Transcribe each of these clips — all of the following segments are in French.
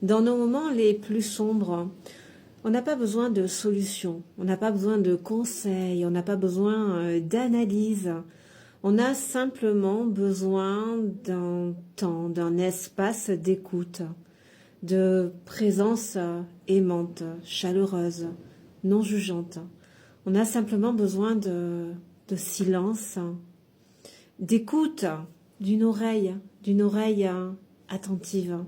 Dans nos moments les plus sombres, on n'a pas besoin de solutions, on n'a pas besoin de conseils, on n'a pas besoin d'analyse. On a simplement besoin d'un temps, d'un espace d'écoute, de présence aimante, chaleureuse, non jugeante. On a simplement besoin de silence, d'écoute, d'une oreille attentive.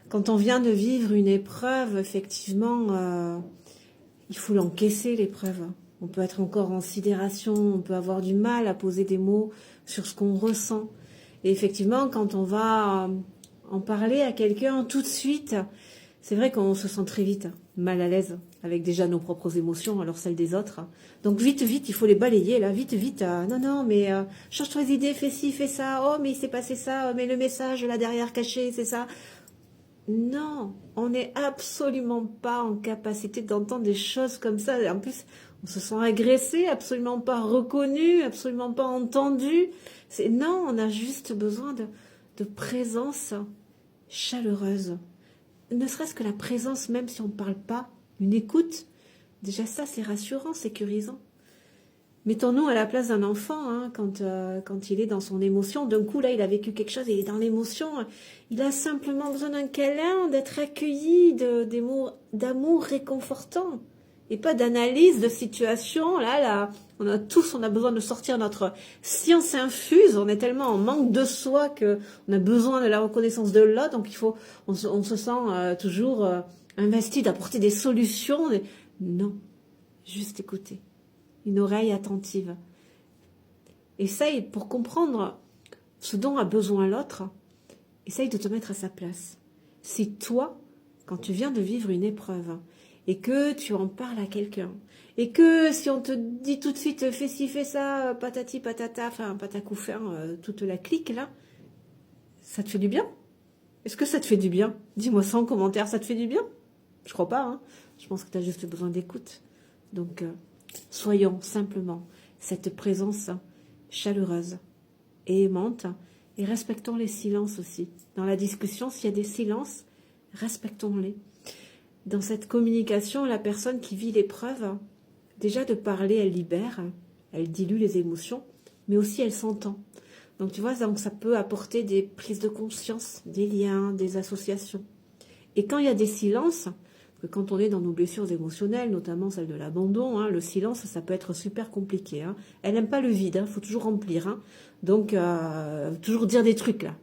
Quand on vient de vivre une épreuve, effectivement, il faut l'encaisser, l'épreuve. On peut être encore en sidération, on peut avoir du mal à poser des mots sur ce qu'on ressent. Et effectivement, quand on va en parler à quelqu'un tout de suite, c'est vrai qu'on se sent très vite mal à l'aise avec déjà nos propres émotions, alors celles des autres. Donc vite, il faut les balayer, là, vite. Non, mais change-toi les idées, fais ci, fais ça. Oh, mais il s'est passé ça, mais le message là derrière caché, c'est ça. Non, on n'est absolument pas en capacité d'entendre des choses comme ça. En plus, on se sent agressé, absolument pas reconnu, absolument pas entendu. Non, on a juste besoin de présence chaleureuse. Ne serait-ce que la présence, même si on ne parle pas, une écoute, déjà ça c'est rassurant, sécurisant. Mettons-nous à la place d'un enfant, hein, quand il est dans son émotion, d'un coup là il a vécu quelque chose, il est dans l'émotion, il a simplement besoin d'un câlin, d'être accueilli, des mots d'amour réconfortant, et pas d'analyse de situation. Là, on a besoin de sortir notre science infuse, on est tellement en manque de soi que on a besoin de la reconnaissance de l'autre, donc on se sent toujours investi d'apporter des solutions. Non, juste écouter. Une oreille attentive. Essaye, pour comprendre ce dont a besoin l'autre, essaye de te mettre à sa place. Si toi, quand tu viens de vivre une épreuve, et que tu en parles à quelqu'un, et que si on te dit tout de suite, fais ci, fais ça, patati, patata, enfin, patacouffin, toute la clique, là, ça te fait du bien? Est-ce que ça te fait du bien? Dis-moi ça en commentaire, ça te fait du bien? Je crois pas, hein. Je pense que tu as juste besoin d'écoute. Donc, soyons simplement cette présence chaleureuse et aimante, et respectons les silences aussi. Dans la discussion, s'il y a des silences, respectons-les. Dans cette communication, la personne qui vit l'épreuve, déjà de parler, elle libère, elle dilue les émotions, mais aussi elle s'entend. Donc tu vois, donc ça peut apporter des prises de conscience, des liens, des associations. Et quand il y a des silences, que quand on est dans nos blessures émotionnelles, notamment celle de l'abandon, hein, le silence, ça peut être super compliqué. Hein. Elle n'aime pas le vide, il faut toujours remplir. Hein. Donc, toujours dire des trucs, là.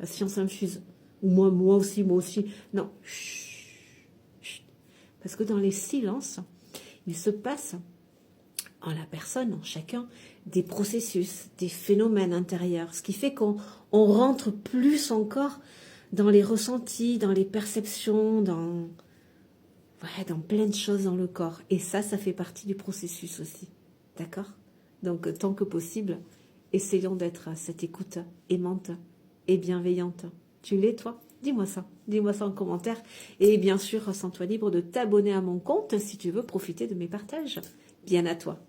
La science infuse. Ou moi aussi. Non. Chut, chut. Parce que dans les silences, il se passe en la personne, en chacun, des processus, des phénomènes intérieurs. Ce qui fait qu'on rentre plus encore dans les ressentis, dans les perceptions, dans plein de choses dans le corps. Et ça fait partie du processus aussi. D'accord? Donc, tant que possible, essayons d'être à cette écoute aimante et bienveillante. Tu l'es, toi? Dis-moi ça. Dis-moi ça en commentaire. Et bien sûr, sens-toi libre de t'abonner à mon compte si tu veux profiter de mes partages. Bien à toi.